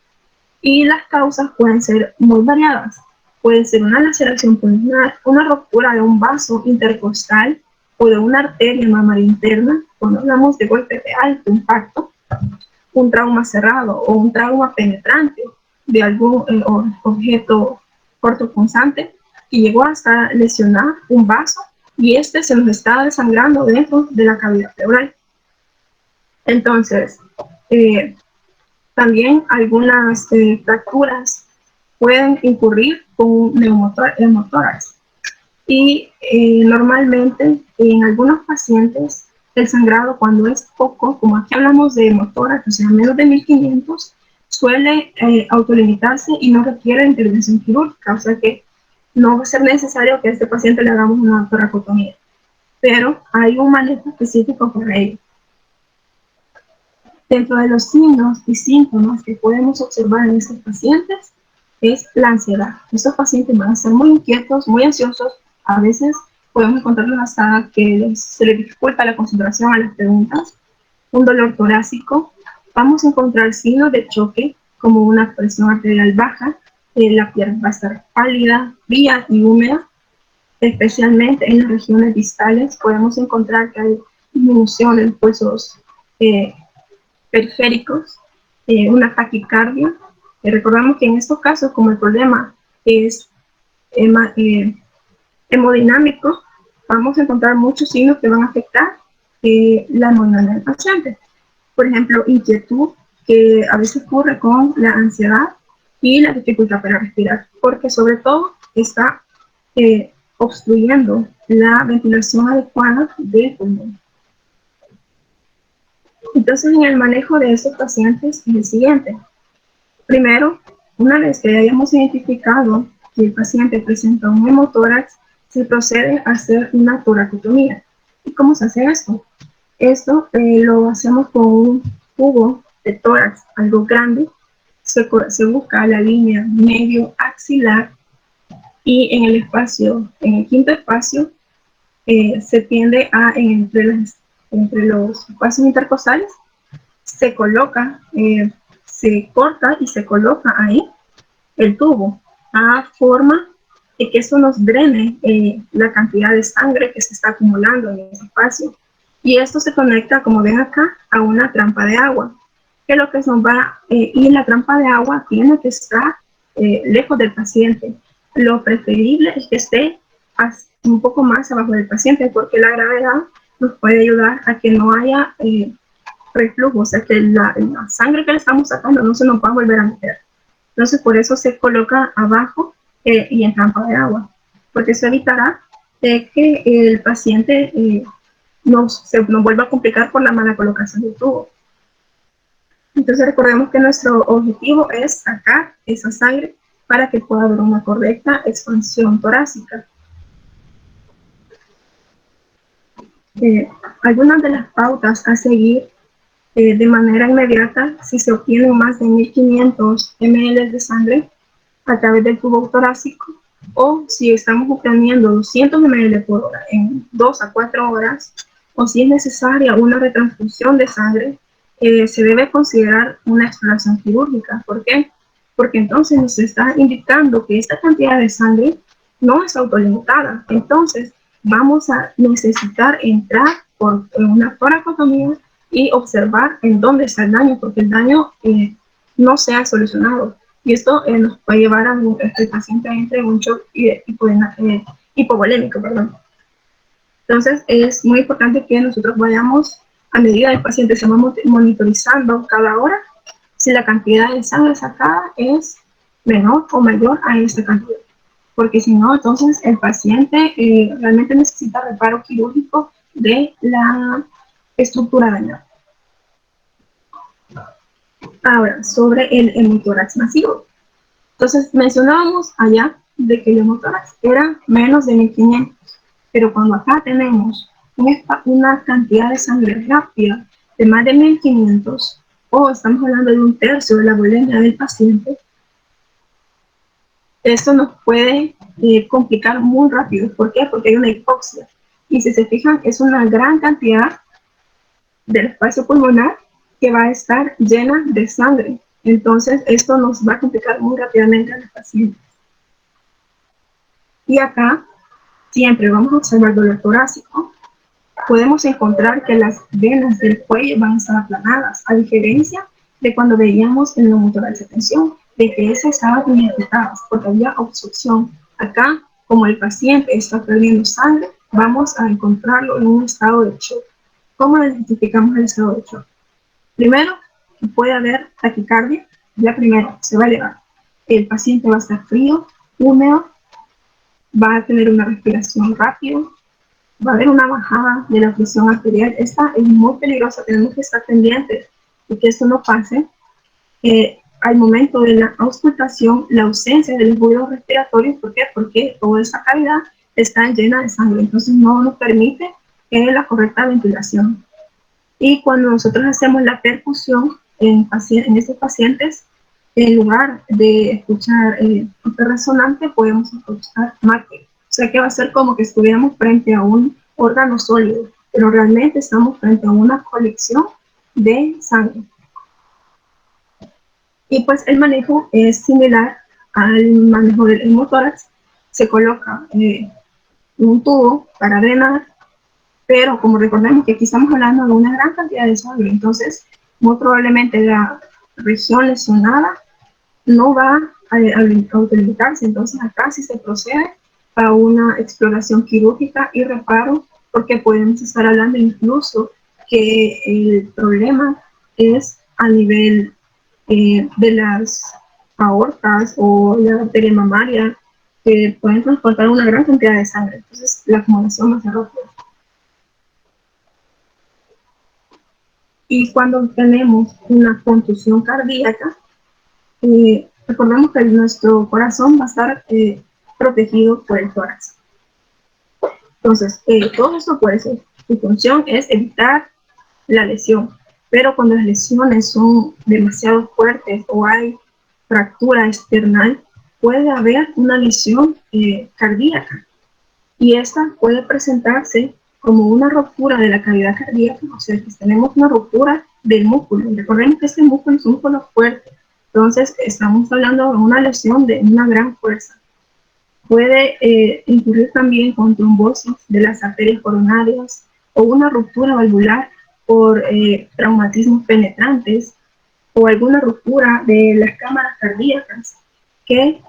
Y las causas pueden ser muy variadas. Puede ser una laceración pulmonar, una ruptura de un vaso intercostal o de una arteria mamaria interna, cuando hablamos de golpe de alto impacto, un trauma cerrado o un trauma penetrante de algún objeto cortopunzante que llegó hasta lesionar un vaso y este se nos está desangrando dentro de la cavidad pleural. Entonces, también algunas fracturas pueden incurrir con un neumotórax. Y normalmente en algunos pacientes el sangrado cuando es poco, como aquí hablamos de hemotórax, o sea, menos de 1500, suele autolimitarse y no requiere intervención quirúrgica, o sea que no va a ser necesario que a este paciente le hagamos una toracotomía, pero hay un manejo específico para ello. Dentro de los signos y síntomas que podemos observar en estos pacientes es la ansiedad. Estos pacientes van a ser muy inquietos, muy ansiosos. A veces podemos encontrarlos hasta que se les dificulta la concentración a las preguntas. Un dolor torácico. Vamos a encontrar signos de choque como una presión arterial baja. La piel va a estar pálida, fría y húmeda. Especialmente en las regiones distales podemos encontrar que hay disminución en los huesos periféricos, una taquicardia. Recordamos que en estos casos, como el problema es hemodinámico, vamos a encontrar muchos signos que van a afectar la hemodinámica del paciente. Por ejemplo, inquietud, que a veces ocurre con la ansiedad y la dificultad para respirar, porque sobre todo está obstruyendo la ventilación adecuada del pulmón. Entonces, en el manejo de estos pacientes es el siguiente. Primero, una vez que hayamos identificado que el paciente presenta un hemotórax, se procede a hacer una toracotomía. ¿Y cómo se hace esto? Esto lo hacemos con un tubo de tórax, algo grande. Se busca la línea medio axilar y en el espacio, en el quinto espacio, se tiende a, entre los espacios intercostales, se coloca, se corta y se coloca ahí el tubo a forma de que eso nos drene la cantidad de sangre que se está acumulando en ese espacio. Y esto se conecta, como ven acá, a una trampa de agua, que es lo que nos va, y la trampa de agua tiene que estar lejos del paciente. Lo preferible es que esté un poco más abajo del paciente, porque la gravedad nos puede ayudar a que no haya reflujo, o sea que la sangre que le estamos sacando no se nos va a volver a meter. Entonces por eso se coloca abajo y en trampa de agua, porque eso evitará que el paciente nos vuelva a complicar por la mala colocación del tubo. Entonces recordemos que nuestro objetivo es sacar esa sangre para que pueda haber una correcta expansión torácica. Algunas de las pautas a seguir de manera inmediata si se obtienen más de 1500 ml de sangre a través del tubo torácico, o si estamos obteniendo 200 ml por hora en 2 a 4 horas, o si es necesaria una retransfusión de sangre, se debe considerar una exploración quirúrgica. ¿Por qué? Porque entonces nos está indicando que esta cantidad de sangre no es autolimitada. Entonces vamos a necesitar entrar por una toracotomía y observar en dónde está el daño, porque el daño no se ha solucionado. Y esto nos puede llevar a que el paciente entre en un shock hipovolémico. Entonces, es muy importante que nosotros vayamos, a medida del paciente se va monitorizando cada hora, si la cantidad de sangre sacada es menor o mayor a esta cantidad. Porque si no, entonces el paciente realmente necesita reparo quirúrgico de la estructura dañada. Ahora, sobre el hemotórax masivo. Entonces, mencionábamos allá de que el hemotórax era menos de 1500, pero cuando acá tenemos una cantidad de sangre rápida de más de 1500, o estamos hablando de un tercio de la volemia del paciente, esto nos puede complicar muy rápido. ¿Por qué? Porque hay una hipoxia. Y si se fijan, es una gran cantidad del espacio pulmonar que va a estar llena de sangre. Entonces, esto nos va a complicar muy rápidamente a los pacientes. Y acá, siempre vamos a observar dolor torácico. Podemos encontrar que las venas del cuello van a estar aplanadas, a diferencia de cuando veíamos el neumotórax de tensión, de que esas estaban muy apretadas porque había obstrucción. Acá, como el paciente está perdiendo sangre, vamos a encontrarlo en un estado de shock. ¿Cómo identificamos el estado de shock? Primero, puede haber taquicardia. Ya primero, se va a elevar. El paciente va a estar frío, húmedo, va a tener una respiración rápida, va a haber una bajada de la presión arterial. Esta es muy peligrosa, tenemos que estar pendientes de que esto no pase. Al momento de la auscultación, la ausencia de los fluidos respiratorios. ¿Por qué? Porque toda esta cavidad está llena de sangre, entonces no nos permite la correcta ventilación. Y cuando nosotros hacemos la percusión en estos pacientes, en lugar de escuchar resonante, podemos escuchar mate. O sea que va a ser como que estuviéramos frente a un órgano sólido, pero realmente estamos frente a una colección de sangre. Y pues el manejo es similar al manejo del hemotórax. Se coloca un tubo para drenar, pero como recordemos que aquí estamos hablando de una gran cantidad de sangre, entonces muy probablemente la región lesionada no va a utilizarse. Entonces acá sí se procede a una exploración quirúrgica y reparo, porque podemos estar hablando incluso que el problema es a nivel de las aortas o la arteria mamaria, que pueden transportar una gran cantidad de sangre. Entonces la acumulación va a ser rápida. Y cuando tenemos una contusión cardíaca, recordemos que nuestro corazón va a estar protegido por el tórax. Entonces, todo esto puede ser. Su función es evitar la lesión, pero cuando las lesiones son demasiado fuertes o hay fractura external, puede haber una lesión cardíaca. Y esta puede presentarse como una ruptura de la cavidad cardíaca, o sea que tenemos una ruptura del músculo. Recordemos que este músculo es un músculo fuerte, entonces estamos hablando de una lesión de una gran fuerza. Puede incurrir también con trombosis de las arterias coronarias o una ruptura valvular por traumatismos penetrantes o alguna ruptura de las cámaras cardíacas, que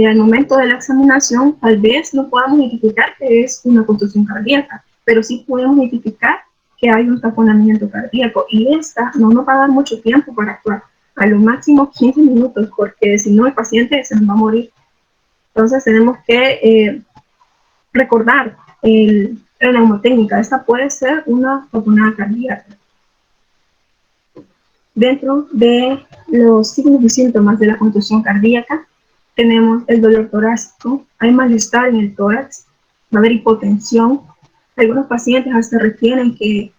al momento de la examinación tal vez no podamos identificar que es una contusión cardíaca, pero sí podemos identificar que hay un taponamiento cardíaco, y esta no nos va a dar mucho tiempo para actuar, a lo máximo 15 minutos, porque si no el paciente se nos va a morir. Entonces tenemos que recordar la neumotécnica. Esta puede ser una taponada cardíaca. Dentro de los signos y síntomas de la contusión cardíaca, tenemos el dolor torácico, hay malestar en el tórax, va a haber hipotensión. Algunos pacientes hasta refieren que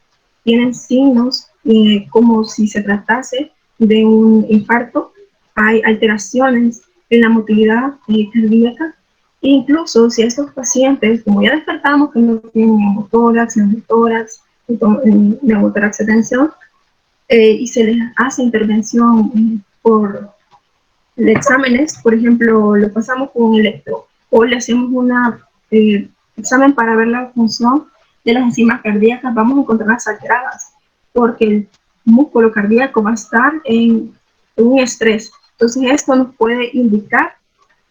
tienen signos como si se tratase de un infarto. Hay alteraciones en la motilidad cardíaca. E incluso si estos pacientes, como ya descartamos que no tienen neumotórax, neumotórax de tensión, y se les hace intervención por exámenes, por ejemplo, lo pasamos con un electro o le hacemos un examen para ver la función de las enzimas cardíacas, vamos a encontrarlas alteradas porque el músculo cardíaco va a estar en un estrés. Entonces esto nos puede indicar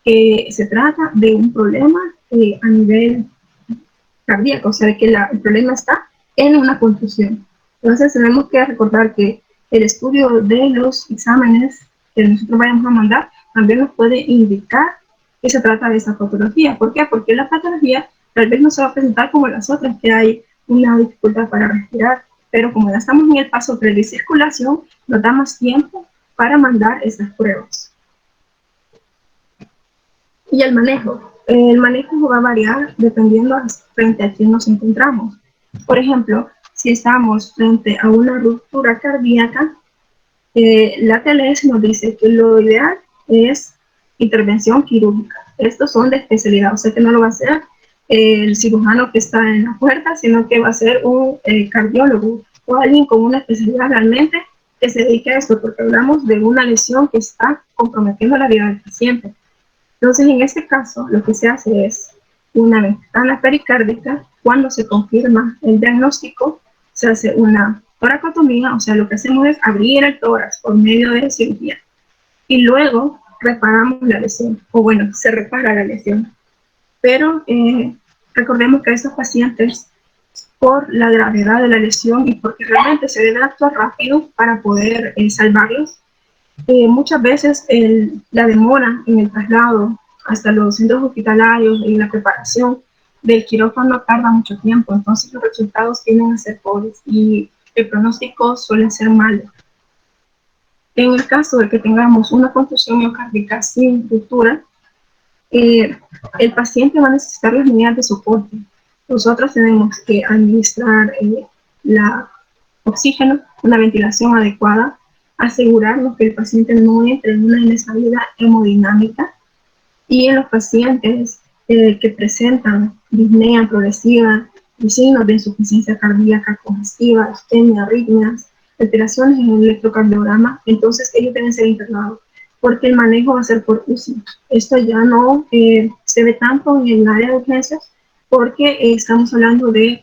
que se trata de un problema a nivel cardíaco, o sea que el problema está en una contusión. Entonces tenemos que recordar que el estudio de los exámenes que nosotros vayamos a mandar también nos puede indicar que se trata de esa patología. ¿Por qué? Porque la patología tal vez no se va a presentar como las otras, que hay una dificultad para respirar, pero como ya estamos en el paso de circulación, nos da más tiempo para mandar esas pruebas. Y el manejo. El manejo va a variar dependiendo frente a quién nos encontramos. Por ejemplo, si estamos frente a una ruptura cardíaca, la TLS nos dice que lo ideal es intervención quirúrgica. Estos son de especialidad, o sea que no lo va a hacer el cirujano que está en la puerta, sino que va a ser un cardiólogo o alguien con una especialidad realmente que se dedique a esto, porque hablamos de una lesión que está comprometiendo la vida del paciente. Entonces, en este caso, lo que se hace es una ventana pericárdica. Cuando se confirma el diagnóstico, se hace una toracotomía, o sea, lo que hacemos es abrir el tórax por medio de cirugía. Y luego reparamos la lesión, o bueno, se repara la lesión. Pero recordemos que a estos pacientes, por la gravedad de la lesión y porque realmente se debe actuar rápido para poder salvarlos, muchas veces la demora en el traslado hasta los centros hospitalarios y la preparación del quirófano tarda mucho tiempo, entonces los resultados tienden a ser pobres y el pronóstico suele ser malo. En el caso de que tengamos una contusión miocárdica sin ruptura, el paciente va a necesitar las medidas de soporte. Nosotros tenemos que administrar la oxígeno, una ventilación adecuada, asegurarnos que el paciente no entre en una inestabilidad hemodinámica, y en los pacientes que presentan disnea progresiva y signos de insuficiencia cardíaca congestiva, isquemia, arritmias, alteraciones en el electrocardiograma, entonces ellos deben ser internados, porque el manejo va a ser por UCI. Esto ya no se ve tanto en el área de urgencias, porque estamos hablando de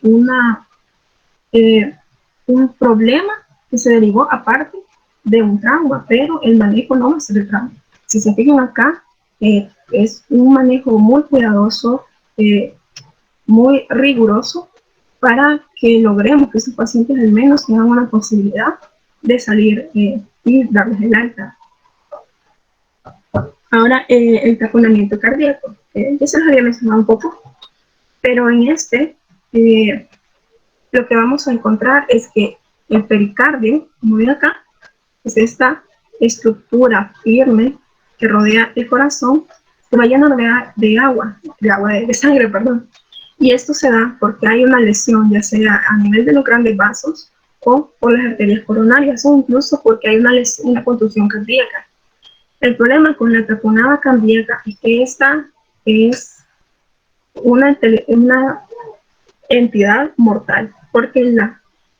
un problema que se derivó aparte de un trauma, pero el manejo no va a ser el trauma. Si se fijan acá, es un manejo muy cuidadoso, muy riguroso, para que logremos que esos pacientes al menos tengan una posibilidad de salir y darles el alta. Ahora, el taponamiento cardíaco, ya se los había mencionado un poco, pero en lo que vamos a encontrar es que el pericardio, como ven acá, es esta estructura firme que rodea el corazón, se va llenando de sangre, perdón. Y esto se da porque hay una lesión, ya sea a nivel de los grandes vasos o por las arterias coronarias, o incluso porque hay una contusión cardíaca. El problema con la taponada cardíaca es que esta es una entidad mortal, porque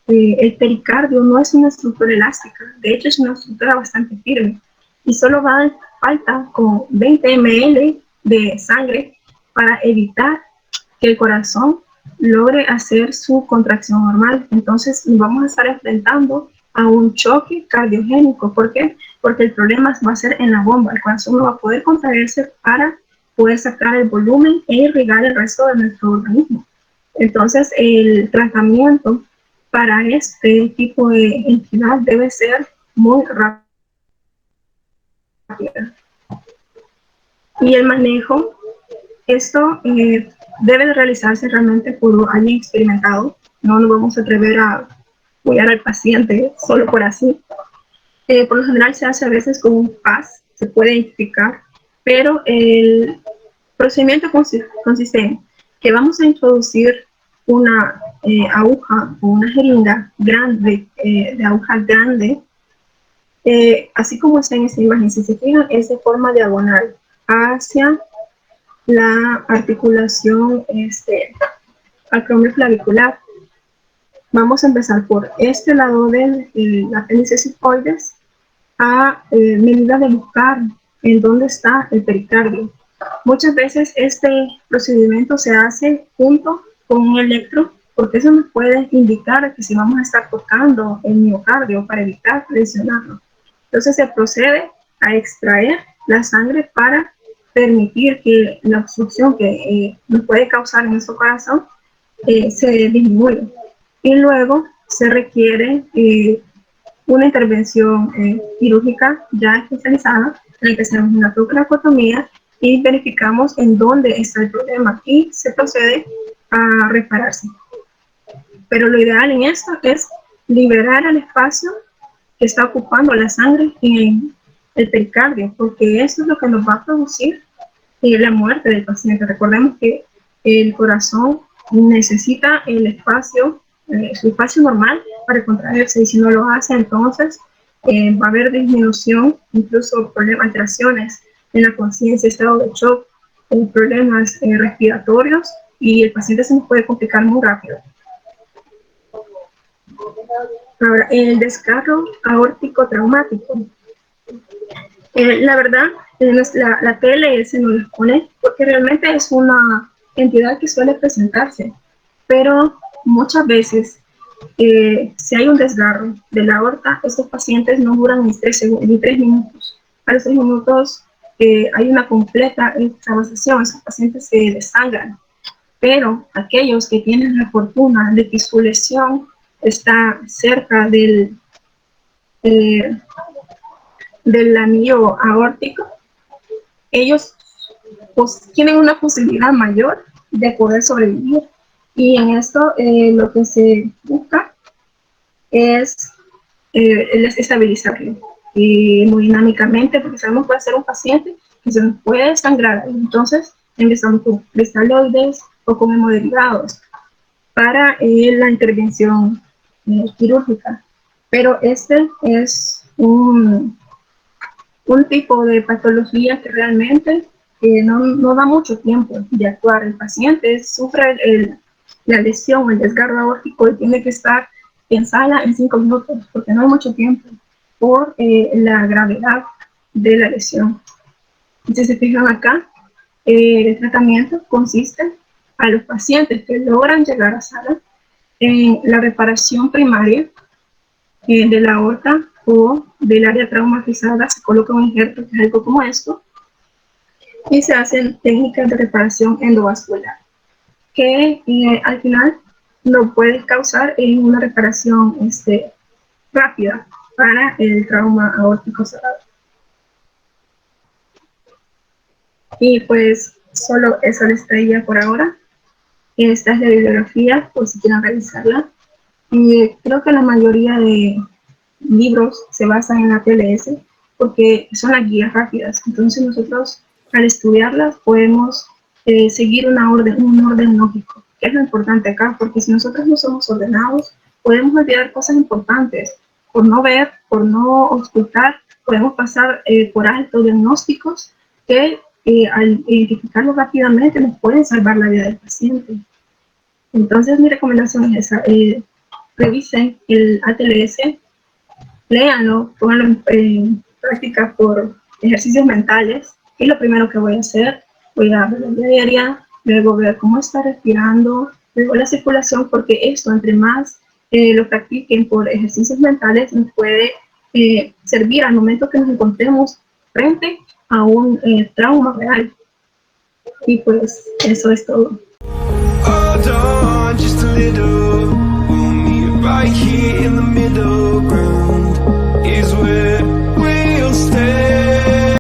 el pericardio no es una estructura elástica, de hecho es una estructura bastante firme, y solo va a dar falta con 20 ml de sangre para evitar que el corazón logre hacer su contracción normal. Entonces vamos a estar enfrentando a un choque cardiogénico. ¿Por qué? Porque el problema va a ser en la bomba. El corazón no va a poder contraerse para poder sacar el volumen e irrigar el resto de nuestro organismo. Entonces el tratamiento para este tipo de entidad debe ser muy rápido. Y el manejo, esto debe realizarse realmente por alguien experimentado. No nos vamos a atrever a cuidar al paciente solo por así. Por lo general se hace a veces con un PAS, se puede identificar, pero el procedimiento consiste en que vamos a introducir una aguja o una jeringa grande, de aguja grande, así como está en esta imagen. Si se fijan, es de forma diagonal hacia la articulación acromioflavicular. Vamos a empezar por este lado de la apéndice sigmoides a medida de buscar en dónde está el pericardio. Muchas veces este procedimiento se hace junto con un electro, porque eso nos puede indicar que si vamos a estar tocando el miocardio para evitar lesionarlo. Entonces se procede a extraer la sangre para permitir que la obstrucción que nos puede causar en nuestro corazón se disminuya. Y luego se requiere una intervención quirúrgica ya especializada en el que hacemos una tracotomía y verificamos en dónde está el problema y se procede a repararse. Pero lo ideal en esto es liberar el espacio que está ocupando la sangre en el pericardio, porque eso es lo que nos va a producir la muerte del paciente. Recordemos que el corazón necesita el espacio, su espacio normal para contraerse, y si no lo hace, entonces va a haber disminución, incluso problemas, alteraciones en la conciencia, estado de shock, problemas respiratorios, y el paciente se nos puede complicar muy rápido. Ahora, el desgarro aórtico traumático. La verdad, la TLS no lo pone porque realmente es una entidad que suele presentarse, pero muchas veces, si hay un desgarro de la aorta, estos pacientes no duran ni 3 minutos. A los 3 minutos hay una completa extravasación, esos pacientes se desangran, pero aquellos que tienen la fortuna de que su lesión está cerca del anillo aórtico, ellos pues tienen una posibilidad mayor de poder sobrevivir. Y en esto lo que se busca es estabilizarlo hemodinámicamente, porque sabemos que puede ser un paciente que se nos puede sangrar. Entonces empezamos con cristaloides o con hemoderivados para la intervención quirúrgica. Pero este es un tipo de patología que realmente no da mucho tiempo de actuar. El paciente sufre la lesión, el desgarro aórtico, y tiene que estar en sala en 5 minutos, porque no hay mucho tiempo por la gravedad de la lesión. Si se fijan acá, el tratamiento consiste a los pacientes que logran llegar a sala en la reparación primaria de la aorta o del área traumatizada. Se coloca un injerto, que es algo como esto, y se hacen técnicas de reparación endovascular, que al final no puede causar una reparación rápida para el trauma aórtico cerrado. Y pues solo eso les traía por ahora. Esta es la bibliografía, por si quieren revisarla. Creo que la mayoría de libros se basan en la TLS porque son las guías rápidas. Entonces nosotros al estudiarlas podemos seguir un orden lógico, que es lo importante acá, porque si nosotros no somos ordenados, podemos olvidar cosas importantes por no ver, por no ocultar. Podemos pasar por alto diagnósticos que al identificarlos rápidamente nos pueden salvar la vida del paciente. Entonces mi recomendación es esa: revisen el ATLS, léanlo, pónganlo en práctica por ejercicios mentales. Es lo primero que voy a hacer. Voy a ver la diaria, luego ver cómo está respirando, luego la circulación, porque esto, entre más lo practiquen por ejercicios mentales, nos puede servir al momento que nos encontremos frente a un trauma real. Y pues eso es todo.